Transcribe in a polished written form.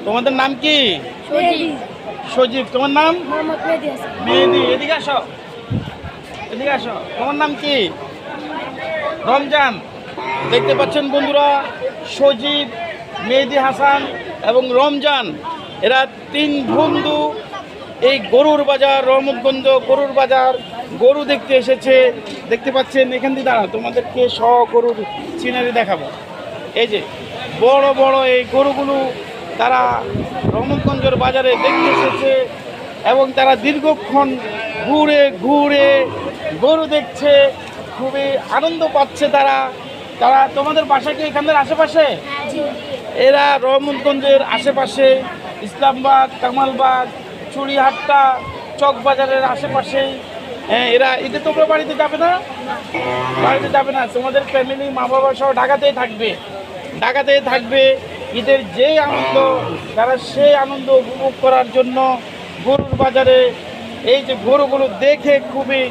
তোমাদের নাম কি? সজীব। সজীব। তোমার নাম? মোহাম্মদ মেহেদী হাসান। মেহেদি। এদিকে আসো, এদিকে আসো। তোমার নাম কি? রমজান। দেখতে পাচ্ছেন বন্ধুরা, সজীব, মেহেদি হাসান এবং রমজান, এরা তিন বন্ধু এই গরুর বাজার, রহমতগঞ্জ গরুর বাজার গরু দেখতে এসেছে। দেখতে পাচ্ছেন, এখান দিয়ে দাঁড়া, তোমাদেরকে গরুর সিনারি দেখাবো। এই যে বড় বড় এই গরুগুলো তারা রহমতগঞ্জের বাজারে দেখতে এসেছে এবং তারা দীর্ঘক্ষণ ঘুরে ঘুরে গরু দেখছে, খুবই আনন্দ পাচ্ছে তারা। তারা তোমাদের বাসা কি এখানদের আশেপাশে? এরা রহমতগঞ্জের আশেপাশে, ইসলামবাগ, কামালবাগ, চুড়িহাট্টা, চকবাজারের আশেপাশেই। হ্যাঁ, এরা ঈদে তোমরা বাড়িতে যাবে না? বাড়িতে যাবে না, তোমাদের ফ্যামিলি মা বাবা সহ ঢাকাতেই থাকবে। ঢাকাতেই থাকবে। ঈদের যে আনন্দ, তারা সেই আনন্দ উপভোগ করার জন্য গরুর বাজারে এই যে গরুগুলো দেখে খুবই